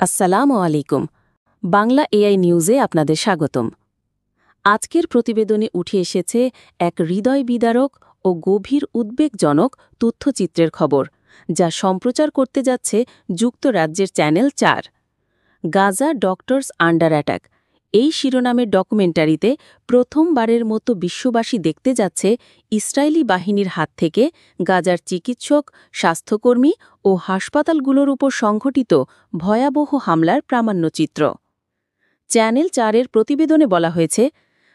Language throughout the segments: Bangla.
আসসালামু আলাইকুম। বাংলা এআই নিউজে আপনাদের স্বাগতম। আজকের প্রতিবেদনে উঠে এসেছে এক হৃদয় বিদারক ও গভীর উদ্বেগজনক তথ্যচিত্রের খবর, যা সম্প্রচার করতে যাচ্ছে যুক্তরাজ্যের channel ৪। Gaza doctors under attack এই শিরোনামের ডকুমেন্টারিতে প্রথমবারের মতো বিশ্ববাসী দেখতে যাচ্ছে ইসরায়েলি বাহিনীর হাত থেকে গাজার চিকিৎসক, স্বাস্থ্যকর্মী ও হাসপাতালগুলোর উপর সংঘটিত ভয়াবহ হামলার প্রামাণ্যচিত্র। চ্যানেল ৪-এর প্রতিবেদনে বলা হয়েছে,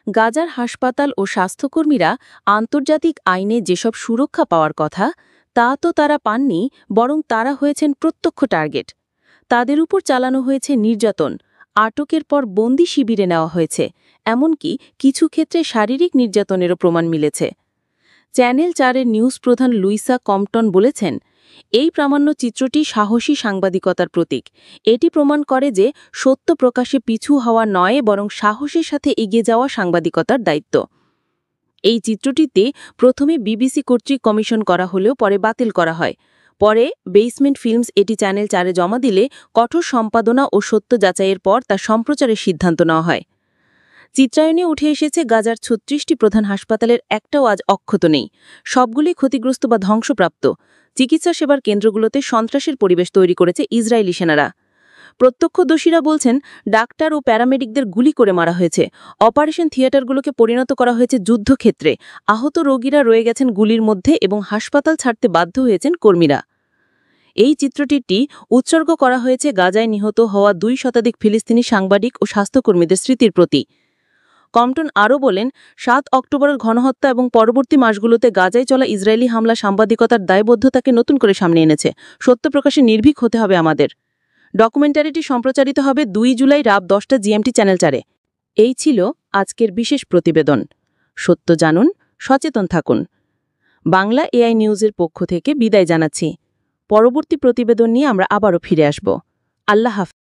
গাজার হাসপাতাল ও স্বাস্থ্যকর্মীরা আন্তর্জাতিক আইনে যেসব সুরক্ষা পাওয়ার কথা তা তো তারা পাননি, বরং তারা হয়েছেন প্রত্যক্ষ টার্গেট। তাদের উপর চালানো হয়েছে নির্যাতন, আটকের পর বন্দি শিবিরে নেওয়া হয়েছে, এমনকি কিছু ক্ষেত্রে শারীরিক নির্যাতনেরও প্রমাণ মিলেছে। চ্যানেল ৪-এর নিউজ প্রধান লুইসা কম্পটন বলেছেন, এই প্রামাণ্য চিত্রটি সাহসী সাংবাদিকতার প্রতীক। এটি প্রমাণ করে যে সত্য প্রকাশে পিছু হওয়া নয়, বরং সাহসের সাথে এগিয়ে যাওয়া সাংবাদিকতার দায়িত্ব। এই চিত্রটিতে প্রথমে বিবিসি কর্তৃক কমিশন করা হলেও পরে বাতিল করা হয়। পরে বেসমেন্ট ফিল্মস এটি চ্যানেল ৪-এ জমা দিলে কঠোর সম্পাদনা ও সত্য যাচাইয়ের পর তা সম্প্রচারের সিদ্ধান্ত নেওয়া হয়। চিত্রায়নে উঠে এসেছে গাজার ৩৬টি প্রধান হাসপাতালের একটাও আজ অক্ষত নেই। সবগুলি ক্ষতিগ্রস্ত বা ধ্বংসপ্রাপ্ত। চিকিৎসা সেবার কেন্দ্রগুলোতে সন্ত্রাসের পরিবেশ তৈরি করেছে ইসরায়েলি সেনারা। প্রত্যক্ষদর্শীরা বলছেন, ডাক্তার ও প্যারামেডিকদের গুলি করে মারা হয়েছে। অপারেশন থিয়েটারগুলোকে পরিণত করা হয়েছে যুদ্ধক্ষেত্রে। আহত রোগীরা রয়ে গেছেন গুলির মধ্যে এবং হাসপাতাল ছাড়তে বাধ্য হয়েছেন কর্মীরা। এই চিত্রটিটি উৎসর্গ করা হয়েছে গাজায় নিহত হওয়া ২ শতাধিক ফিলিস্তিনি সাংবাদিক ও স্বাস্থ্যকর্মীদের স্মৃতির প্রতি। কম্পটন আরও বলেন, ৭ অক্টোবরের গণহত্যা এবং পরবর্তী মাসগুলোতে গাজায় চলা ইসরায়েলি হামলা সাংবাদিকতার দায়বদ্ধতাকে নতুন করে সামনে এনেছে। সত্য প্রকাশে নির্ভীক হতে হবে আমাদের। ডকুমেন্টারিটি সম্প্রচারিত হবে ২ জুলাই রাত ১০টা জিএমটি চ্যানেল ৪-এ। এই ছিল আজকের বিশেষ প্রতিবেদন। সত্য জানুন, সচেতন থাকুন। বাংলা এআই নিউজের পক্ষ থেকে বিদায় জানাচ্ছি। পরবর্তী প্রতিবেদন নিয়ে আমরা আবারও ফিরে আসব। আল্লাহ হাফেজ।